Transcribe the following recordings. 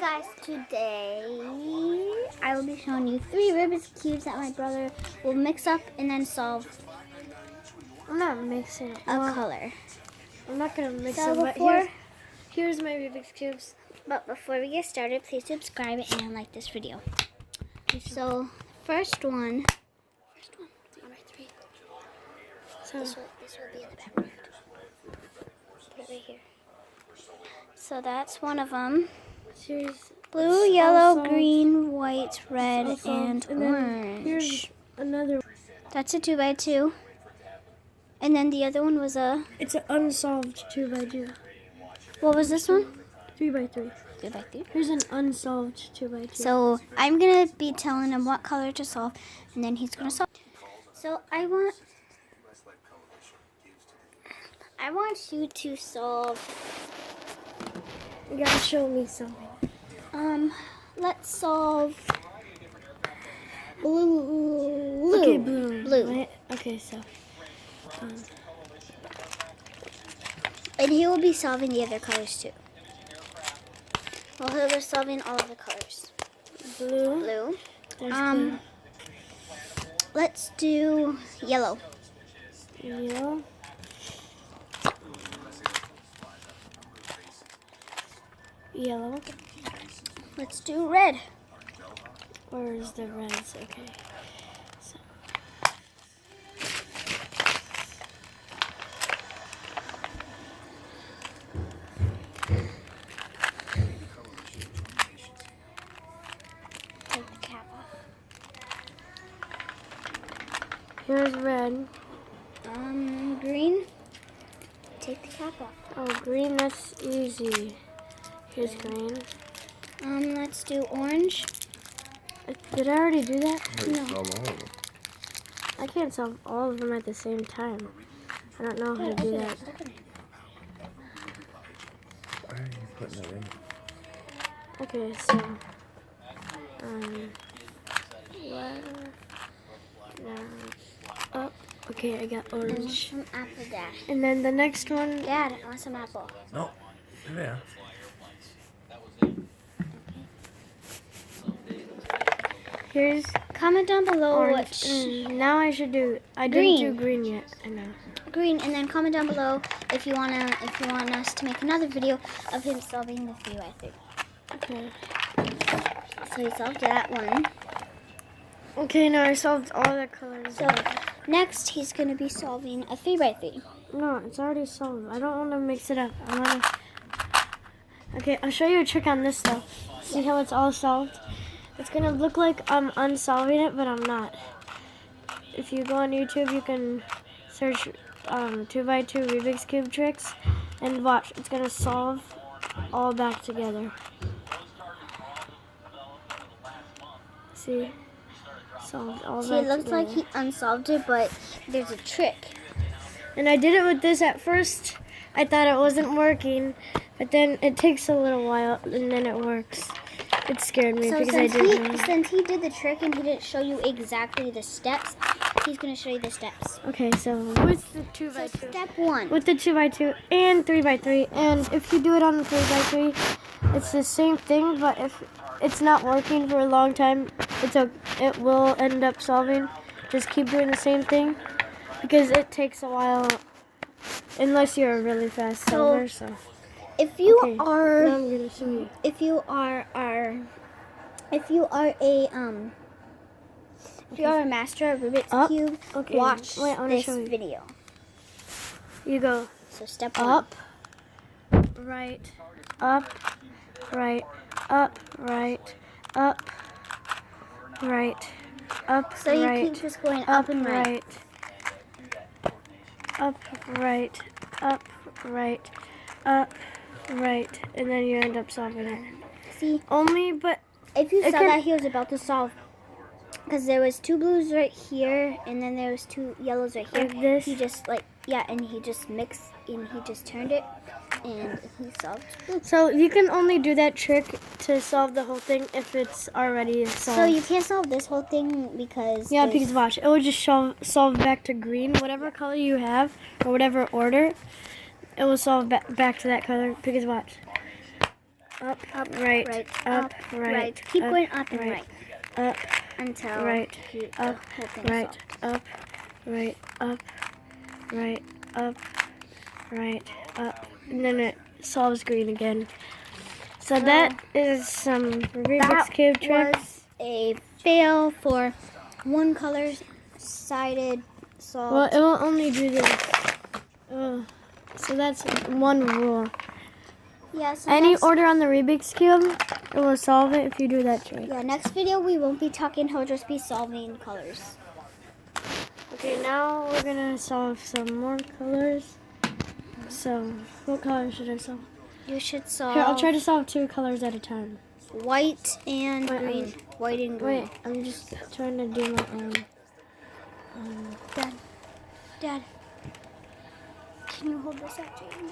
guys, today I will be showing you 3 Rubik's Cubes that my brother will mix up and then solve I'm not mixing a color. I'm not going to mix So them, but here's my Rubik's Cubes. But before we get started, please subscribe and like this video. So, first one, 3 by 3. So, This will be in the background. Put it right here. So that's one of them. here's Blue, yellow, solved. green, white, red, All solved. and And then orange. here's another. That's a 2 by 2. And then the other one was a... It's an unsolved 2 by 2. What was this one? 3 by 3. 3 by 3. Here's an unsolved 2 by 2. So I'm going to be telling him what color to solve, and then he's going to solve. So I want you to solve... You gotta show me something. Let's solve blue. Okay, blue. Blue. Right? Okay, so. And he will be solving the other colors too. Well, he'll be solving all of the colors. Blue. Blue. There's blue. Let's do yellow. Yellow. Yellow. Let's do red. Where's the reds? Okay. So. Take the cap off. Here's red. Green. Take the cap off. Oh, green, that's easy. Here's green. Let's do orange. Did I already do that? No. I can't solve all of them at the same time. I don't know how to do that. Why are you putting it in? Okay, so left, down, up. Okay, I got And orange. some apple dash. And then the next one. Dad, I want some apple. No. Yeah. Here's Comment down below orange. which Now I should do. I Green. didn't do green yet. I know. green, and then comment down below if you want us to make another video of him solving the 3 by 3. Okay. So he solved that one. Okay, now I solved all the colors. So next he's gonna be solving a 3 by 3. No, it's already solved. I don't want to mix it up. I want to. Okay, I'll show you a trick on this stuff. See how it's all solved? It's gonna look like I'm unsolving it, but I'm not. If you go on YouTube, you can search 2 by 2 Rubik's Cube tricks, and watch. It's gonna solve all back together. See? Solved all See, it back looks together. like he unsolved it, but there's a trick. And I did it with this at first. I thought it wasn't working, but then it takes a little while, and then it works. It scared me So because I didn't know. since he did the trick and he didn't show you exactly the steps, he's going to show you the steps. Okay, so with the 2 by So 2. step 1. With the 2 by 2 and 3 by 3, and if you do it on the 3 by 3, it's the same thing, but if it's not working for a long time, it will end up solving. Just keep doing the same thing because it takes a while, unless you're a really fast solver. So If you okay, are now I'm gonna show you. if you are a master of Rubik's Up. Cube, Okay, watch wait, I wanna this show you. video. You go So step 1. up, right, up, right, up, right, up, right, up, So you right, keep just going up and right. up, right, up, right, up, right, and then you end up solving it. See, But if you it saw can- that he was about to solve, because there was 2 blues right here, and then there was 2 yellows right here. Like this? He just and he just mixed, and he just turned it, and he solved blue. So you can only do that trick to solve the whole thing if it's already solved. So you can't solve this whole thing because Yeah, there's- because watch, it will just solve back to green, whatever color you have, or whatever order, it will solve back to that color, because watch. up, right, up, up, right. Keep going up and right. Up, Until right, the up, whole thing is right, solved. up, right, up, right, up, right, up. And then it solves green again. So that is some Rubik's Cube trick. That was a fail for one color-sided solved. Well, it will only do this. So that's one rule. Yeah, so Any next, order on the Rubik's Cube, it will solve it if you do that trick. yeah, next video we won't be talking, he'll just be solving colors. Okay, now we're gonna solve some more colors. So, what color should I solve? You should solve Here, I'll try to solve 2 colors at a time. white and Wait, green. White and green. Wait, I'm just trying to do my own. Dad, can you hold this up, Jaden?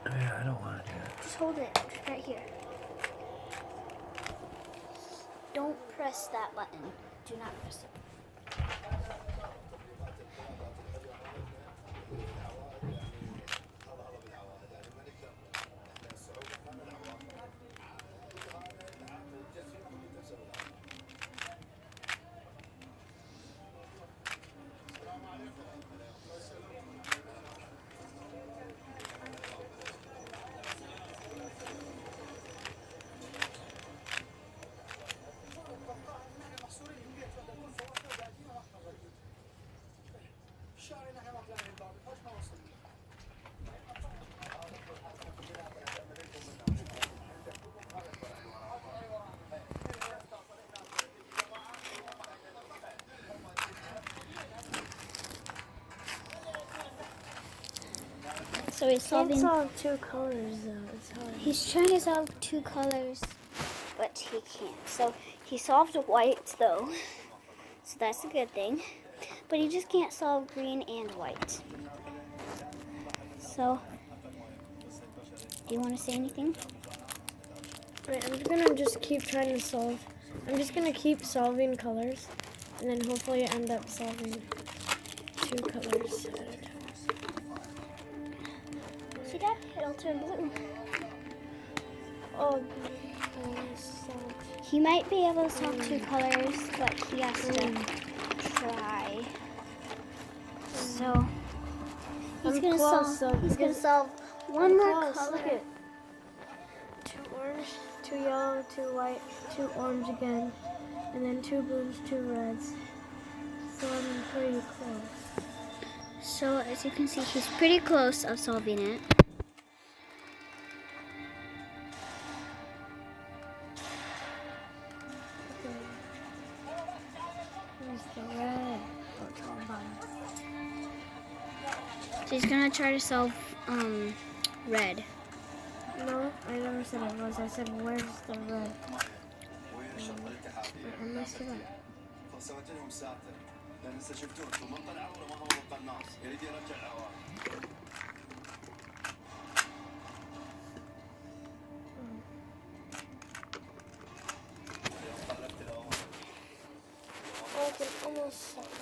Yeah, I don't want to do it. Just hold it right here. Don't press that button. Do not press it. So he's Can't solving. solve 2 colors though. It's hard. He's trying to solve 2 colors, but he can't. So he solved white though, so that's a good thing. But he just can't solve green and white. So, do you want to say anything? Wait, I'm gonna just keep trying to solve. I'm just gonna keep solving colors, and then hopefully end up solving 2 colors at a time. See, Dad? It'll turn blue. Oh, so He might be able to solve 2 colors, but he has to try. So he's I'm gonna close, solve. though, He's gonna because solve one more close, color. look at 2 orange, 2 yellow, 2 white, 2 orange again, and then 2 blues, 2 reds. So I'm pretty close. So as you can see, he's pretty close of solving it. Okay. Here's the red. Oh, it's on the bottom. So he's gonna try to solve red. No, I never said it was. I said, where's the red? I messed it up. I can almost solve